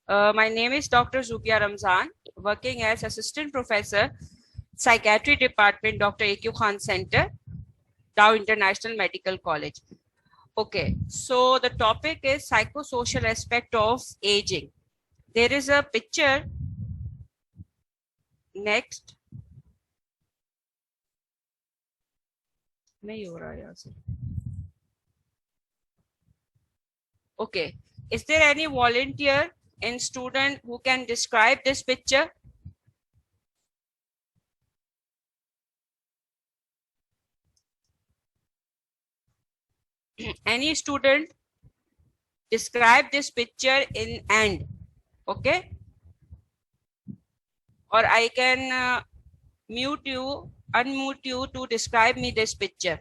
My name is Dr. Zubia Ramzan, working as Assistant Professor, Psychiatry Department, Dr. A.Q. Khan Center, Dow International Medical College. Okay, so the topic is psychosocial aspect of aging. There is a picture. Next. नहीं हो रहा यहाँ से. Okay, is there any volunteer and student who can describe this picture? Any student describe this picture in and, okay? Or I can unmute you to describe me this picture.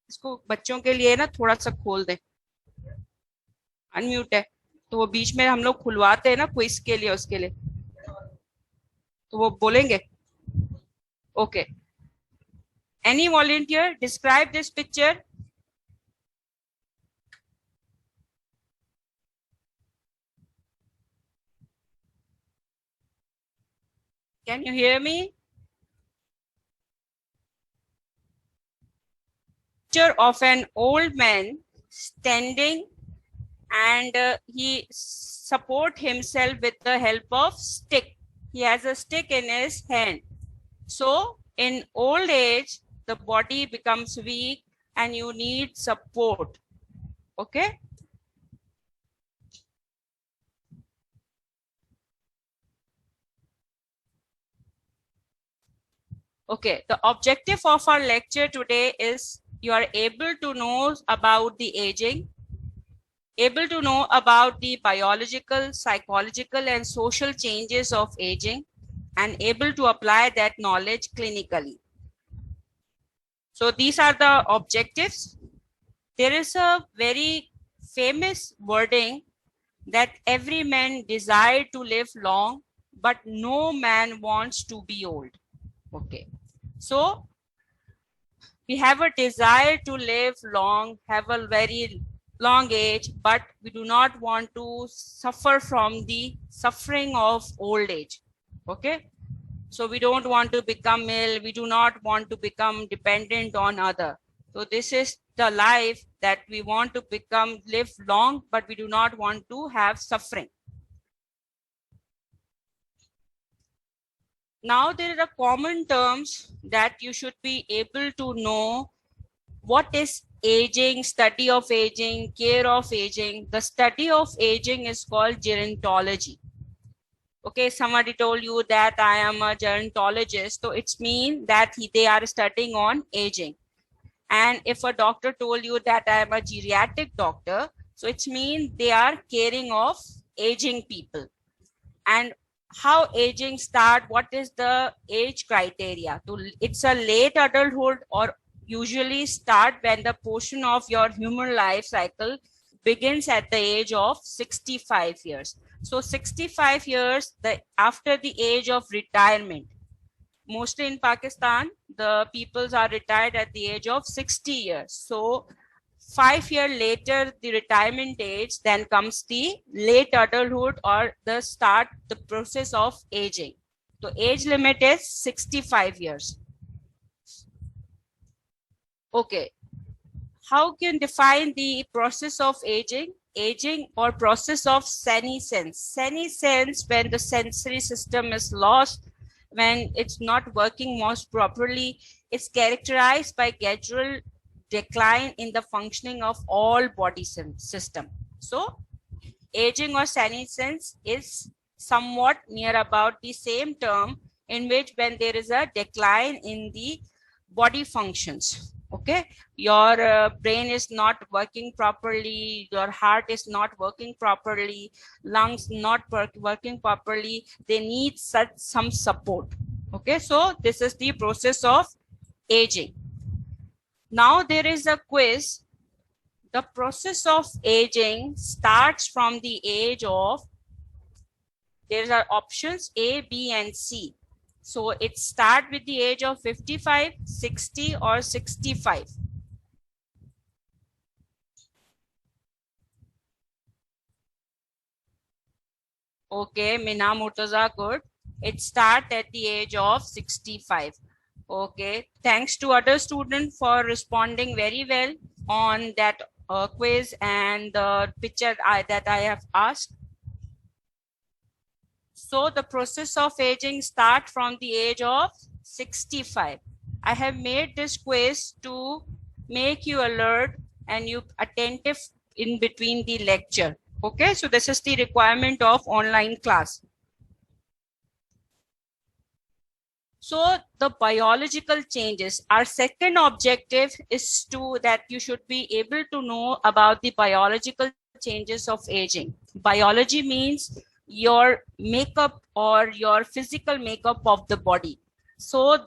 इसको बच्चों के लिए ना थोड़ा सा खोल दें. अनम्यूट है तो वो बीच में हम लोग खुलवाते हैं ना क्विज के लिए, उसके लिए तो वो बोलेंगे. Okay, any volunteer describe this picture. Can you hear me? Picture of an old man standing and he support himself with the help of stick. He has a stick in his hand. So in old age, the body becomes weak and you need support. Okay. Okay, the objective of our lecture today is you are able to know about the aging, able to know about the biological, psychological, and social changes of aging, and able to apply that knowledge clinically. So these are the objectives. There is a very famous wording that every man desires to live long, but no man wants to be old. Okay. So we have a desire to live long, have a very long age, but we do not want to suffer from the suffering of old age. Okay. So we don't want to become ill. We do not want to become dependent on other. So this is the life that we want to live long, but we do not want to have suffering. Now there are common terms that you should be able to know. What is aging, study of aging, care of aging? The study of aging is called gerontology. Okay, somebody told you that I am a gerontologist, so it's mean that they are studying on aging. And if a doctor told you that I am a geriatric doctor, so it's mean they are caring of aging people. And how aging start, what is the age criteria? So it's a late adulthood or usually start when the portion of your human life cycle begins at the age of 65 years. So 65 years after the age of retirement. Mostly in Pakistan, the peoples are retired at the age of 60 years. So 5 years later, the retirement age, then comes the late adulthood or the process of aging. So age limit is 65 years. Okay. How can define the process of aging? Aging or process of senescence. Senescence, when the sensory system is lost, when it's not working most properly, it's characterized by gradual decline in the functioning of all body system. So aging or senescence is somewhat near about the same term, in which when there is a decline in the body functions. Okay, your brain is not working properly, your heart is not working properly, lungs not working properly, they need some support. Okay, so this is the process of aging. Now there is a quiz. The process of aging starts from the age of, there are options A, B, and C. So it starts with the age of 55, 60, or 65. Okay, Mina Murtaza, good. It starts at the age of 65. Okay, thanks to other students for responding very well on that quiz and the picture that I have asked. So the process of aging starts from the age of 65. I have made this quiz to make you alert and you attentive in between the lecture. Okay, so this is the requirement of online class. So the biological changes, our second objective is to that you should be able to know about the biological changes of aging. Biology means your makeup or your physical makeup of the body. So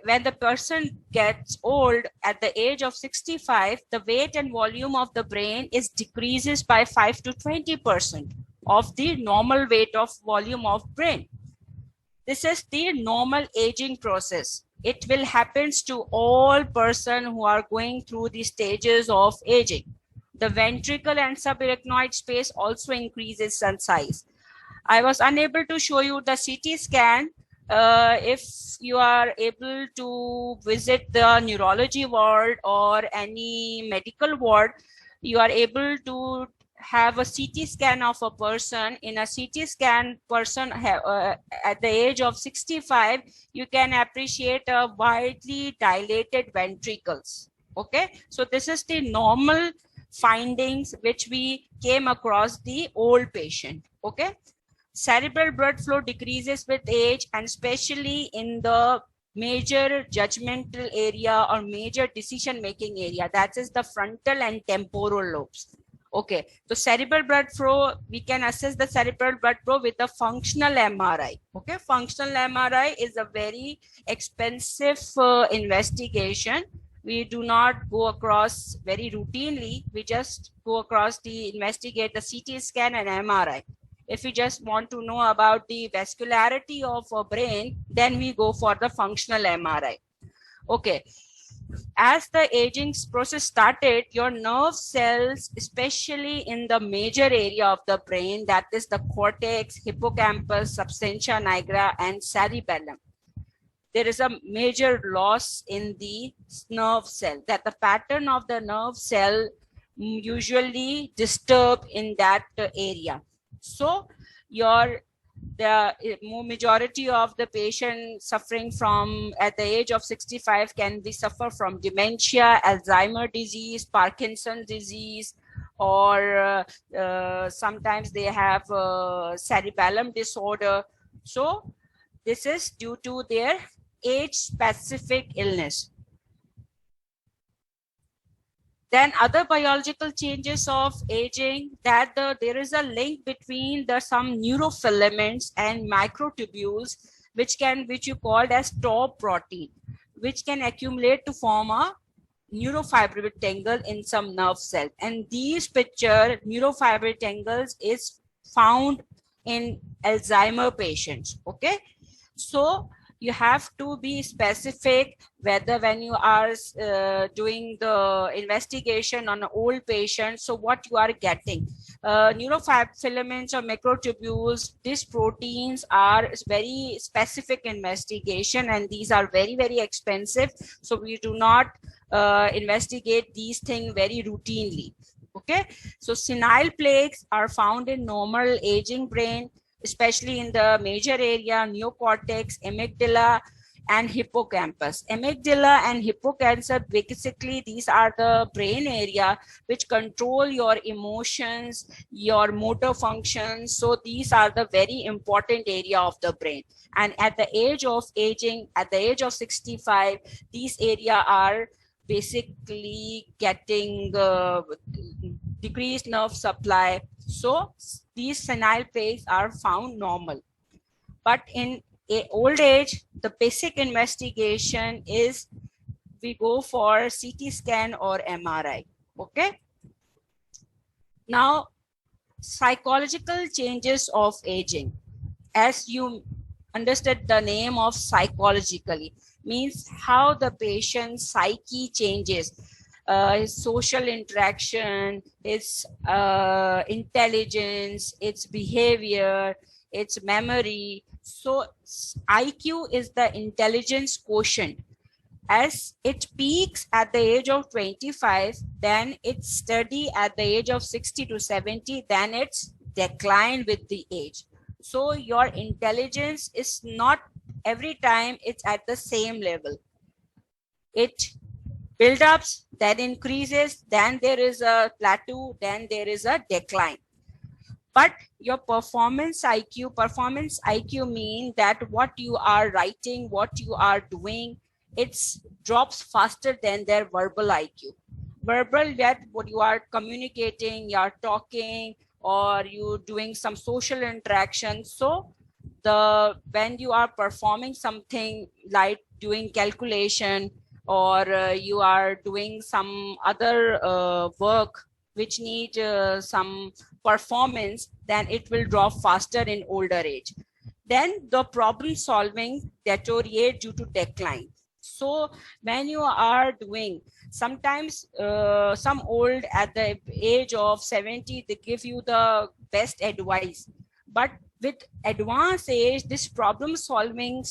when the person gets old at the age of 65, the weight and volume of the brain is decreases by 5 to 20% of the normal weight of volume of brain. This is the normal aging process. It will happen to all person who are going through the stages of aging. The ventricle and subarachnoid space also increases in size. I was unable to show you the CT scan. If you are able to visit the neurology ward or any medical ward, you are able to have a CT scan of a person. In a CT scan, person at the age of 65, you can appreciate a widely dilated ventricles. Okay, so this is the normal findings which we came across the old patient. Okay, cerebral blood flow decreases with age, and especially in the major judgmental area or major decision making area, that is the frontal and temporal lobes. Okay, so cerebral blood flow, we can assess the cerebral blood flow with a functional MRI. Okay, functional MRI is a very expensive investigation. We do not go across very routinely. We just go across the investigate the CT scan and MRI. If we just want to know about the vascularity of a brain, then we go for the functional MRI. Okay. As the aging process started, your nerve cells, especially in the major area of the brain, that is the cortex, hippocampus, substantia nigra, and cerebellum, there is a major loss in the nerve cell, that the pattern of the nerve cell usually disturb in that area. So the majority of the patient suffering from at the age of 65 can be suffer from dementia, Alzheimer disease, Parkinson's disease, or sometimes they have cerebellum disorder. So this is due to their age specific illness. Then other biological changes of aging, that there is a link between some neurofilaments and microtubules, which you called as tau protein, which can accumulate to form a neurofibril tangle in some nerve cell. And these neurofibril tangles is found in Alzheimer patients. Okay, so you have to be specific whether when you are doing the investigation on an old patient, so what you are getting. Neurofilaments or microtubules, these proteins are very specific investigation, and these are very, very expensive. So we do not investigate these things very routinely. Okay, so senile plaques are found in normal aging brain, especially in the major area, neocortex, amygdala, and hippocampus. Amygdala and hippocampus, basically these are the brain area which control your emotions, your motor functions. So these are the very important area of the brain. And at the age of aging, at the age of 65, these area are basically getting decreased nerve supply. So these senile plaques are found normal. But in old age, the basic investigation is we go for CT scan or MRI. Okay. Now, psychological changes of aging. As you understood, the name of psychologically means how the patient's psyche changes. his social interaction, his intelligence, its behavior, its memory. So IQ is the intelligence quotient. As it peaks at the age of 25, then it's steady at the age of 60 to 70, then it's decline with the age. So your intelligence is not every time it's at the same level. It builds up, then increases, then there is a plateau, then there is a decline. But your performance IQ mean that what you are writing, what you are doing, it drops faster than their verbal IQ. Verbal, that what you are communicating, you are talking, or you doing some social interaction. So when you are performing something like doing calculation, or you are doing some other work which need some performance, then it will drop faster in older age. Then the problem solving deteriorate due to decline. So when you are doing, sometimes some old at the age of 70, they give you the best advice. But with advanced age, this problem solving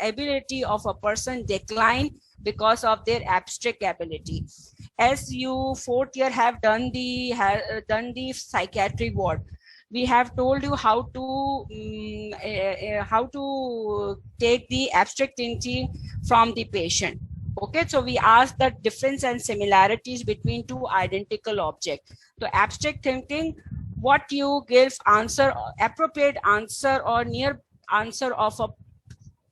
ability of a person decline because of their abstract ability. As you fourth year have done the psychiatry ward, we have told you how to take the abstract thinking from the patient. Okay, so we ask the difference and similarities between two identical objects. So abstract thinking, what you give answer, appropriate answer or near answer of a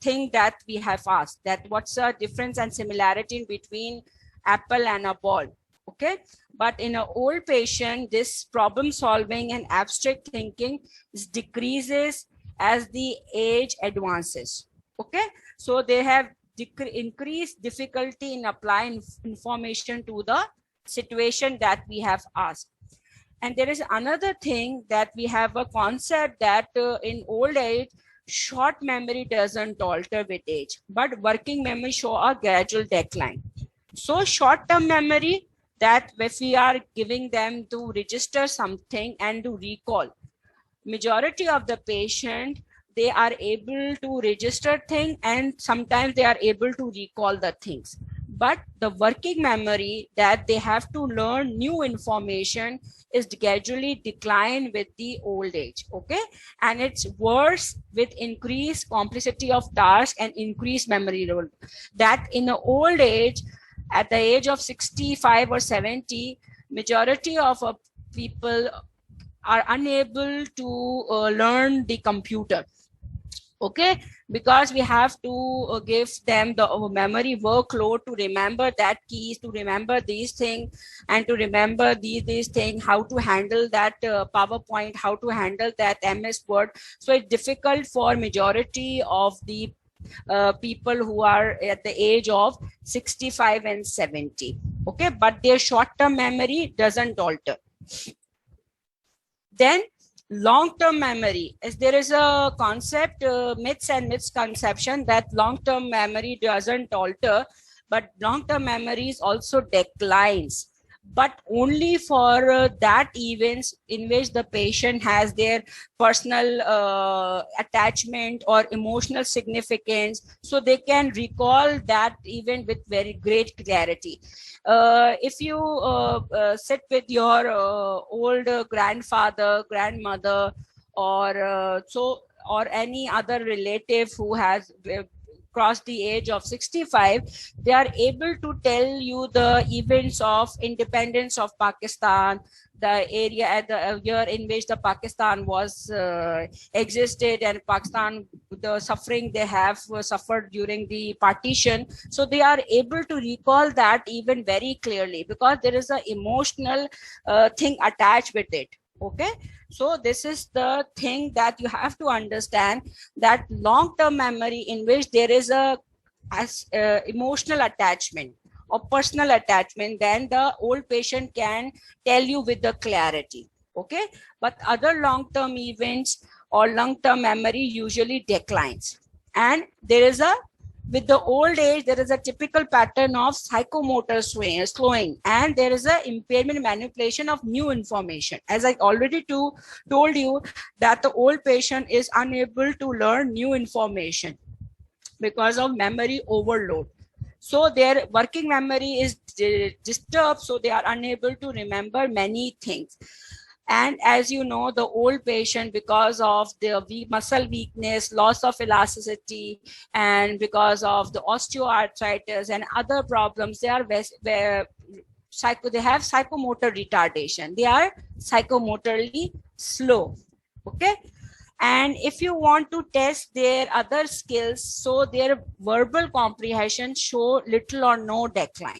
thing that we have asked, that what's the difference and similarity between apple and a ball. Okay, but in an old patient, this problem solving and abstract thinking decreases as the age advances. Okay, so they have increased difficulty in applying information to the situation that we have asked. And there is another thing that we have a concept that in old age, short memory doesn't alter with age, but working memory show a gradual decline. So short-term memory, that if we are giving them to register something and to recall, majority of the patient, they are able to register things and sometimes they are able to recall the things. But the working memory, that they have to learn new information, is gradually decline with the old age. Okay, and it's worse with increased complexity of task and increased memory load. That in the old age, at the age of 65 or 70, majority of people are unable to learn the computer. Okay, because we have to give them the memory workload to remember that keys, to remember these things, and to remember these things, how to handle that PowerPoint, how to handle that MS Word. So it's difficult for majority of the people who are at the age of 65 and 70. Okay, but their short-term memory doesn't alter. Then long-term memory, as there is a concept, myths and misconception, that long-term memory doesn't alter, but long-term memories also declines, but only for that events in which the patient has their personal attachment or emotional significance, so they can recall that event with very great clarity. If you sit with your old grandfather, grandmother, or or any other relative who has crossed the age of 65, they are able to tell you the events of independence of Pakistan, the area at the year in which the Pakistan was existed, and Pakistan, the suffering they have suffered during the partition. So they are able to recall that even very clearly because there is an emotional thing attached with it. Okay, so this is the thing that you have to understand, that long-term memory in which there is a emotional attachment or personal attachment, then the old patient can tell you with the clarity. Okay, but other long-term events or long-term memory usually declines, and there is a With the old age, there is a typical pattern of psychomotor slowing, and there is a impairment manipulation of new information. As I already told you that the old patient is unable to learn new information because of memory overload. So their working memory is disturbed, so they are unable to remember many things. And as you know, the old patient, because of their muscle weakness, loss of elasticity, and because of the osteoarthritis and other problems, they are they have psychomotor retardation. They are psychomotorly slow. Okay. And if you want to test their other skills, so their verbal comprehension show little or no decline.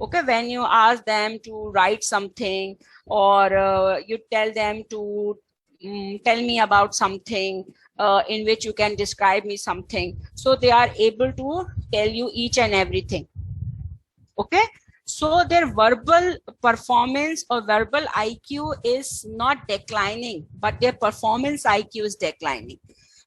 Okay, when you ask them to write something, or you tell them to tell me about something in which you can describe me something, so they are able to tell you each and everything. Okay, so their verbal performance or verbal IQ is not declining, but their performance IQ is declining.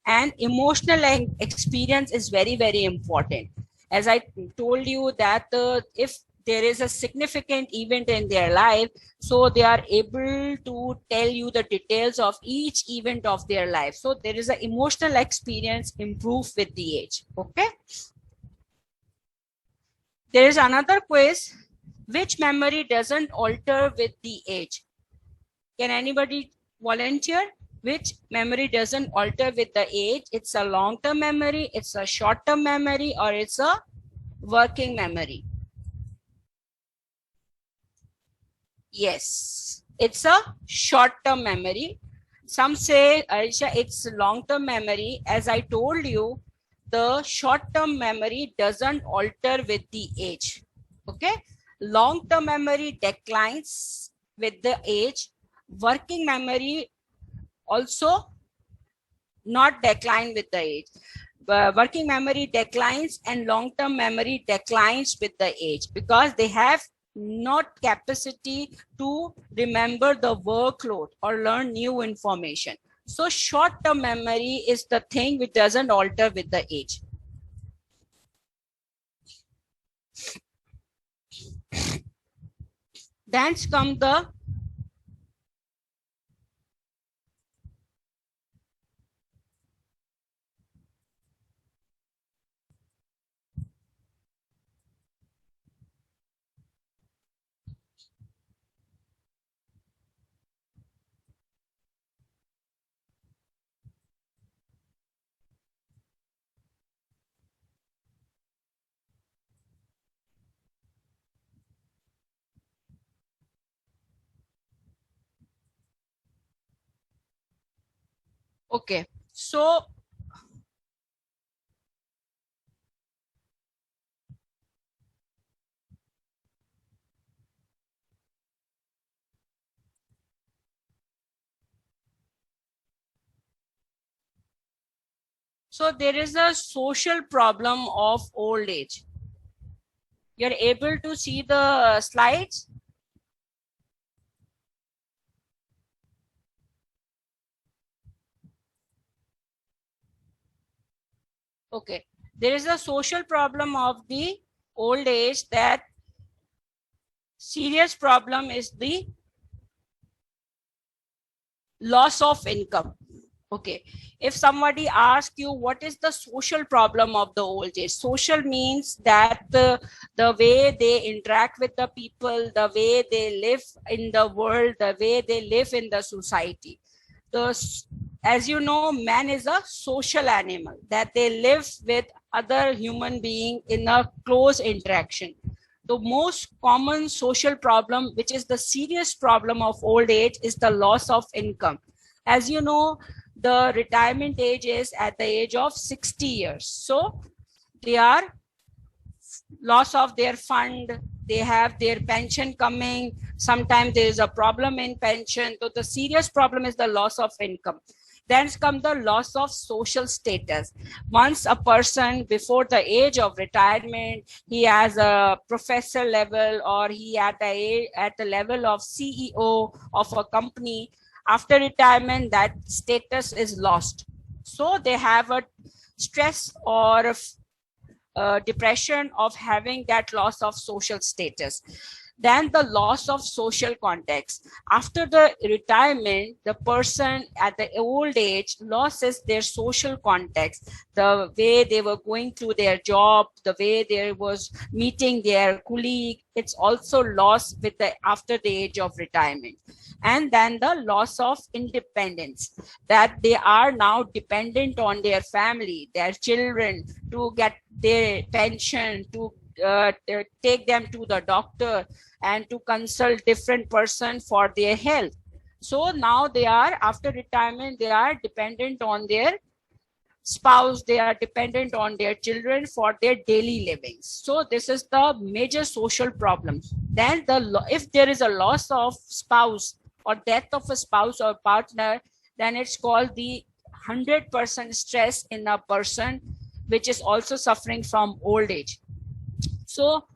And emotional experience is very, very important. As I told you that if there is a significant event in their life, so they are able to tell you the details of each event of their life. So there is an emotional experience improve with the age. Okay. There is another quiz. Which memory doesn't alter with the age? Can anybody volunteer? Which memory doesn't alter with the age? It's a long-term memory, it's a short-term memory, or it's a working memory? Yes, it's a short-term memory. Some say, Aisha, it's long-term memory. As I told you, the short-term memory doesn't alter with the age. Okay, long-term memory declines with the age. Working memory also not decline with the age. Working memory declines and long-term memory declines with the age, because they have not capacity to remember the workload or learn new information. So short-term memory is the thing which doesn't alter with the age. Then comes the okay. So there is a social problem of old age. You're able to see the slides? Okay. There is a social problem of the old age. That serious problem is the loss of income. Okay. If somebody asks you what is the social problem of the old age, social means that the way they interact with the people, the way they live in the world, the way they live in the society. As you know, man is a social animal, that they live with other human being in a close interaction. The most common social problem, which is the serious problem of old age, is the loss of income. As you know, the retirement age is at the age of 60 years. So they are loss of their fund, they have their pension coming. Sometimes there is a problem in pension. So the serious problem is the loss of income. Then comes the loss of social status. Once a person before the age of retirement, he has a professor level, or he at the level of CEO of a company. After retirement, that status is lost. So they have a stress or depression of having that loss of social status. Then the loss of social context. After the retirement, the person at the old age loses their social context, the way they were going to their job, the way they was meeting their colleague. It's also lost with the after the age of retirement. And then the loss of independence, that they are now dependent on their family, their children, to get their pension, to take them to the doctor and to consult different person for their health. So now they are, after retirement, they are dependent on their spouse, they are dependent on their children for their daily living. So this is the major social problem. Then if there is a loss of spouse or death of a spouse or partner, then it's called the 100% stress in a person, which is also suffering from old age. So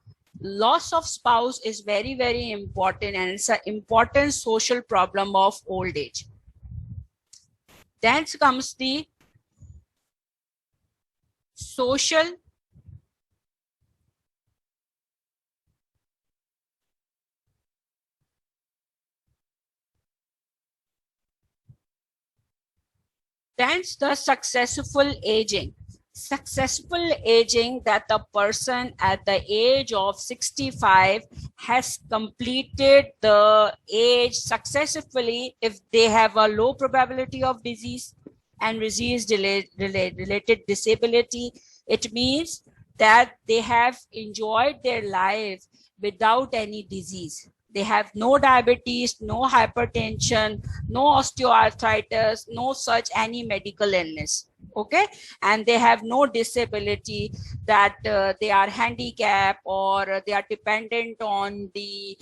loss of spouse is very, very important, and it's an important social problem of old age. Then comes the social That's the successful aging. Successful aging, that the person at the age of 65 has completed the age successfully if they have a low probability of disease and related disability. It means that they have enjoyed their life without any disease. They have no diabetes, no hypertension, no osteoarthritis, no such any medical illness. Okay, and they have no disability, that they are handicapped or they are dependent on the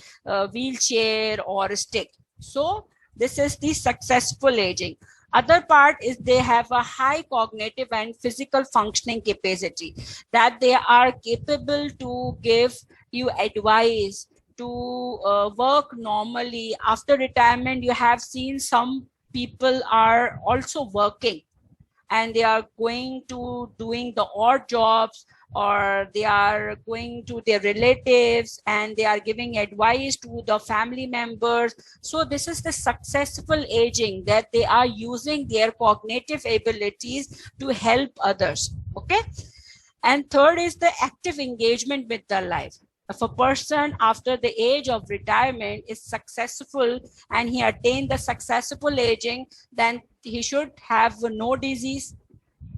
wheelchair or stick. So this is the successful aging. Other part is they have a high cognitive and physical functioning capacity, that they are capable to give you advice, to work normally. After retirement, you have seen some people are also working and they are going to doing the odd jobs, or they are going to their relatives and they are giving advice to the family members. So this is the successful aging, that they are using their cognitive abilities to help others. Okay. And third is the active engagement with the life. If a person after the age of retirement is successful and he attained the successful aging, then he should have no disease.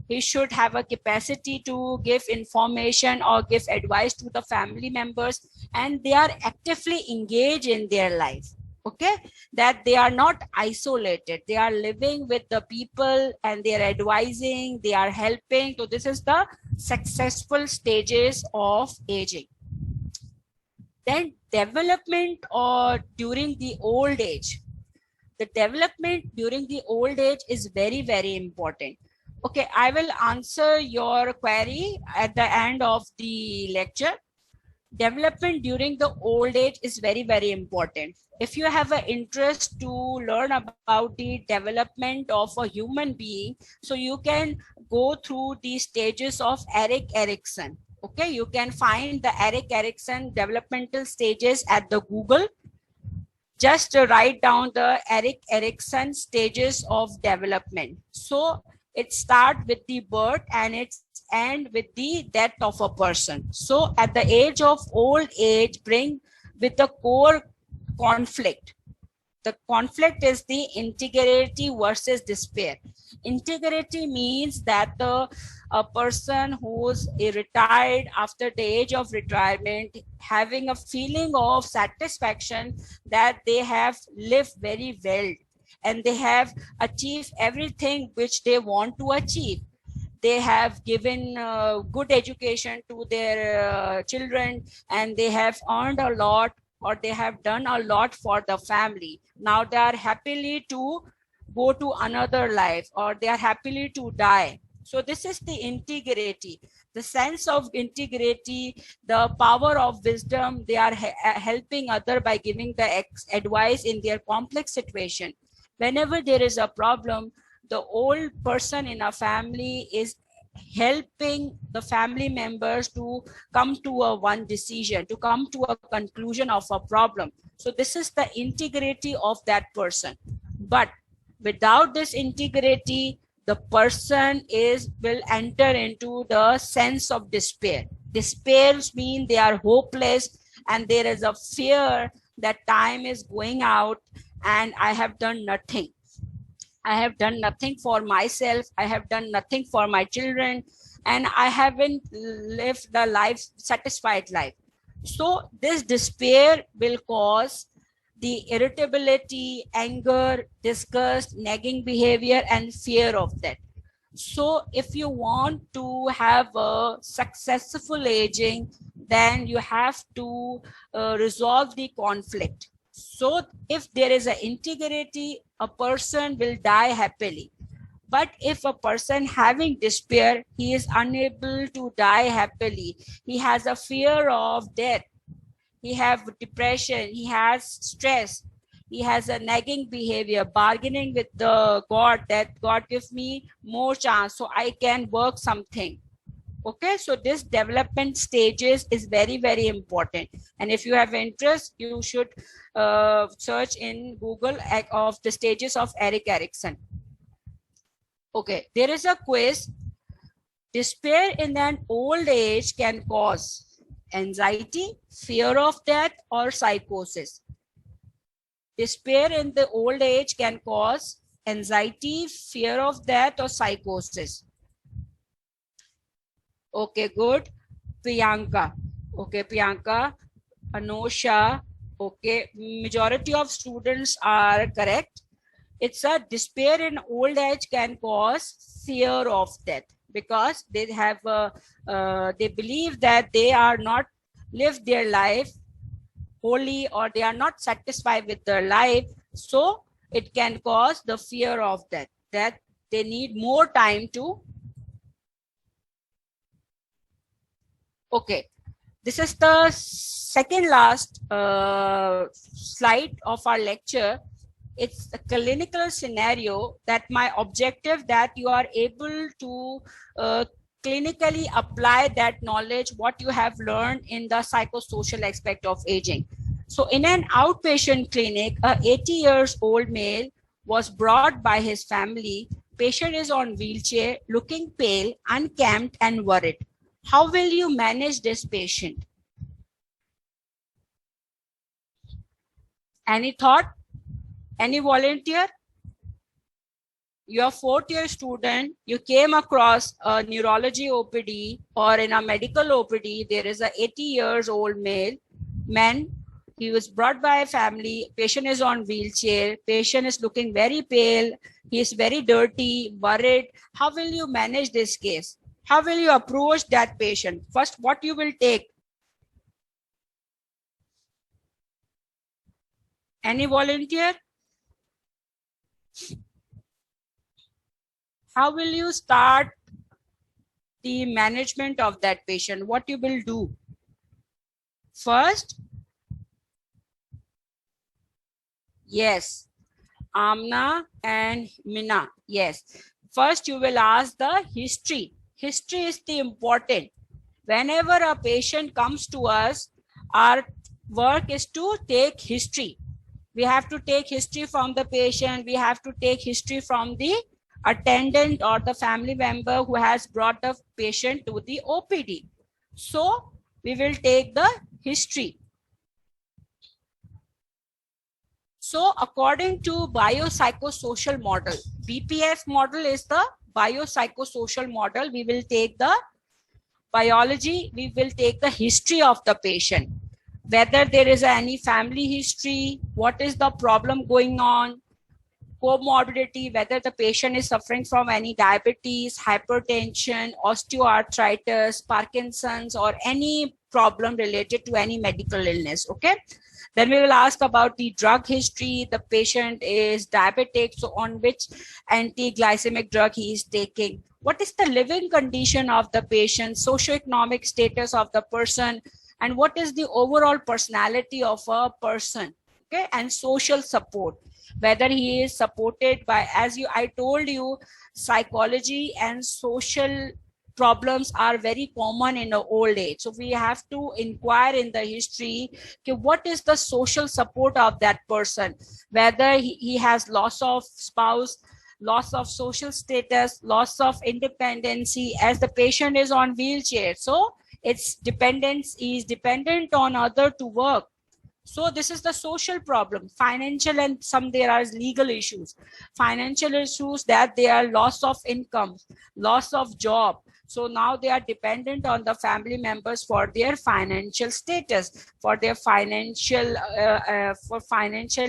He should have a capacity to give information or give advice to the family members, and they are actively engaged in their life. Okay, that they are not isolated. They are living with the people and they are advising, they are helping. So this is the successful stages of aging. Then development or during the old age. The development during the old age is very, very important. Okay, I will answer your query at the end of the lecture. Development during the old age is very, very important. If you have an interest to learn about the development of a human being, so you can go through the stages of Erik Erikson. Okay, you can find the Erik Erikson developmental stages at the Google. Just write down the Erik Erikson stages of development. So it starts with the birth and it ends with the death of a person. So at the age of old age, bring with the core conflict. The conflict is the integrity versus despair. Integrity means that a person who's retired after the age of retirement having a feeling of satisfaction that they have lived very well and they have achieved everything which they want to achieve. They have given good education to their children, and they have earned a lot, or they have done a lot for the family. Now they are happily to go to another life, or they are happily to die. So this is the integrity, the sense of integrity, the power of wisdom. They are helping other by giving the advice in their complex situation. Whenever there is a problem, the old person in a family is helping the family members to come to a one decision, to come to a conclusion of a problem. So this is the integrity of that person. But without this integrity, the person will enter into the sense of despair. Despair means they are hopeless, and there is a fear that time is going out and I have done nothing. I have done nothing for myself. I have done nothing for my children, and I haven't lived the life, satisfied life. So this despair will cause the irritability, anger, disgust, nagging behavior, and fear of that. So if you want to have a successful aging, then you have to resolve the conflict. So if there is an integrity, a person will die happily. But if a person having despair, he is unable to die happily. He has a fear of death. He has depression. He has stress. He has a nagging behavior, bargaining with the God that God gives me more chance so I can work something. Okay, so this development stages is very, very important. And if you have interest, you should search in Google of the stages of Erik Erikson. Okay, there is a quiz. Despair in an old age can cause anxiety, fear of death, or psychosis. Despair in the old age can cause anxiety, fear of death, or psychosis. Okay, good. Priyanka. Okay, Priyanka. Anosha. Okay, majority of students are correct. It's a despair in old age can cause fear of death, because they have they believe that they are not lived their life wholly, or they are not satisfied with their life. So it can cause the fear of death, that they need more time to. Okay, this is the second last slide of our lecture. It's a clinical scenario that my objective that you are able to clinically apply that knowledge, what you have learned in the psychosocial aspect of aging. So in an outpatient clinic, a 80 years old male was brought by his family. Patient is on wheelchair, looking pale, unkempt, and worried. How will you manage this patient? Any thought? Any volunteer? You're a fourth-year student, you came across a neurology OPD or in a medical OPD, there is a 80 years old man. He was brought by a family, patient is on wheelchair, patient is looking very pale, he is very dirty, worried. How will you manage this case? How will you approach that patient? First, what you will take? Any volunteer? How will you start the management of that patient? What you will do? First, yes, Amna and Mina, yes. First, you will ask the history. History is the important. Whenever a patient comes to us, our work is to take history. We have to take history from the patient. We have to take history from the attendant or the family member who has brought the patient to the OPD. So we will take the history. So according to biopsychosocial model, BPS model is the biopsychosocial model. We will take the biology, we will take the history of the patient, whether there is any family history, what is the problem going on, comorbidity, whether the patient is suffering from any diabetes, hypertension, osteoarthritis, Parkinson's, or any problem related to any medical illness. Okay. Then we will ask about the drug history. The patient is diabetic, so on which anti-glycemic drug he is taking. What is the living condition of the patient, socioeconomic status of the person, and what is the overall personality of a person, okay, and social support, whether he is supported by, as I told you, psychology and social problems are very common in the old age. So we have to inquire in the history, okay, what is the social support of that person, whether he has loss of spouse, loss of social status, loss of independency, as the patient is on wheelchair. So its dependence is dependent on other to work. So this is the social problem. Financial, and some there are legal issues. Financial issues, that they are loss of income, loss of job. So now they are dependent on the family members for their financial status, for their financial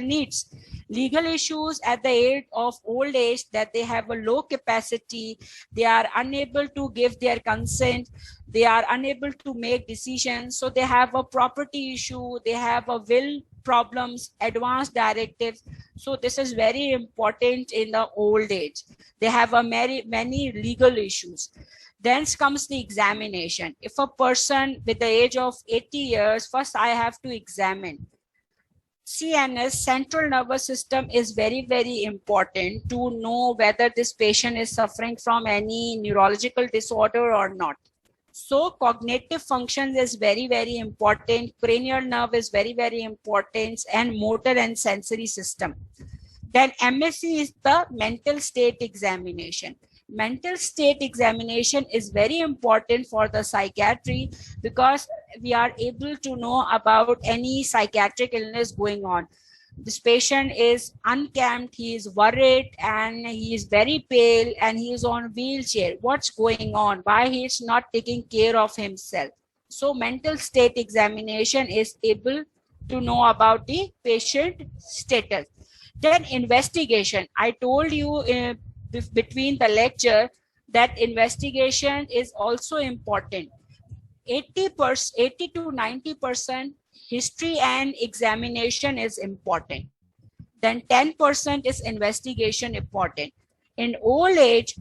needs. Legal issues at the age of old age, that they have a low capacity, they are unable to give their consent, they are unable to make decisions. So they have a property issue, they have a will problems, advance directives. So this is very important in the old age. They have a many legal issues. Then comes the examination. If a person with the age of 80 years, first I have to examine. CNS, central nervous system, is very important to know whether this patient is suffering from any neurological disorder or not. So cognitive function is very important. Cranial nerve is very important, and motor and sensory system. Then MSc is the mental state examination. Mental state examination is very important for the psychiatry, because we are able to know about any psychiatric illness going on. This patient is unkempt, he is worried, and he is very pale, and he is on wheelchair. What's going on? Why he is not taking care of himself? So mental state examination is able to know about the patient status. Then investigation. I told you between the lecture that investigation is also important. 80 to 90% history and examination is important. Then 10% is investigation important. In old age,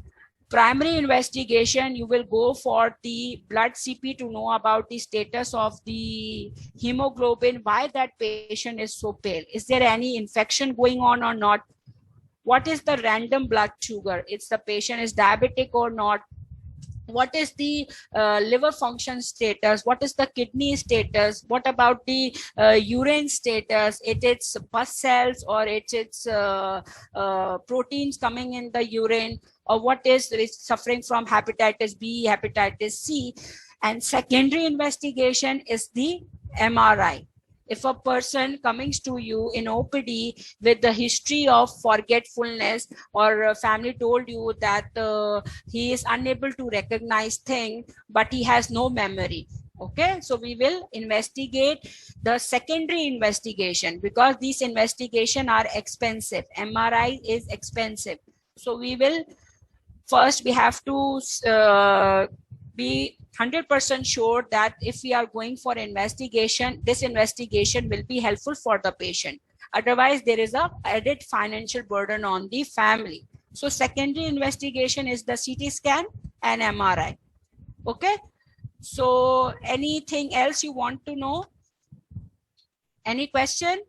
primary investigation, you will go for the blood CP to know about the status of the hemoglobin, why that patient is so pale. Is there any infection going on or not? What is the random blood sugar? It's the patient is diabetic or not? What is the liver function status? What is the kidney status? What about the urine status? It's pus cells, or it's proteins coming in the urine, or what is suffering from hepatitis B, hepatitis C? And secondary investigation is the MRI. If a person comes to you in OPD with the history of forgetfulness, or a family told you that he is unable to recognize things, but he has no memory. Okay, so we will investigate the secondary investigation, because these investigations are expensive. MRI is expensive. So we will first, we have to be 100% sure that if we are going for investigation, this investigation will be helpful for the patient. Otherwise, there is a added financial burden on the family. So secondary investigation is the CT scan and MRI. Okay. So anything else you want to know? Any question?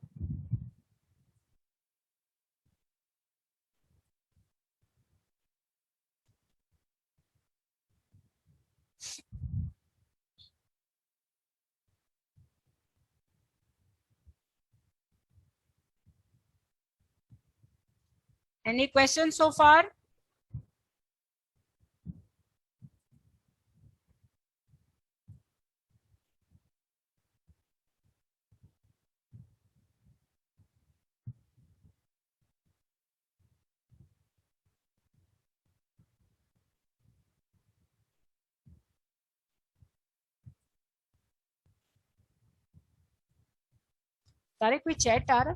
Any questions so far? तारे कोई chat आ रहा?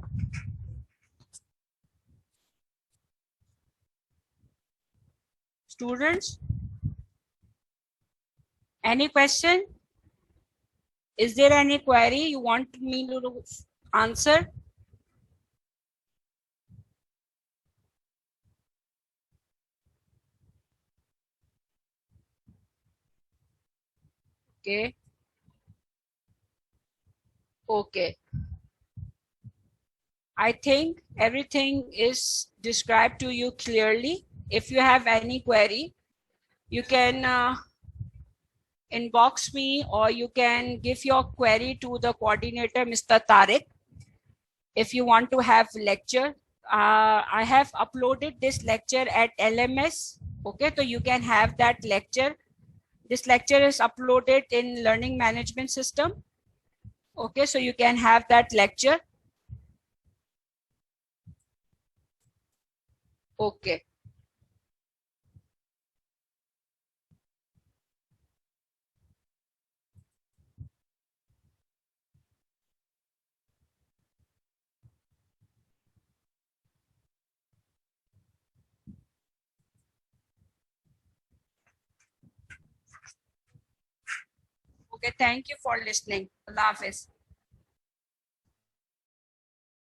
Students, any question? Is there any query you want me to answer? Okay. Okay. I think everything is described to you clearly. If you have any query, you can inbox me, or you can give your query to the coordinator, Mr. Tariq. If you want to have lecture, I have uploaded this lecture at LMS. Okay, so you can have that lecture. This lecture is uploaded in learning management system. Okay, so you can have that lecture. Okay. Okay, thank you for listening. Allah Hafiz.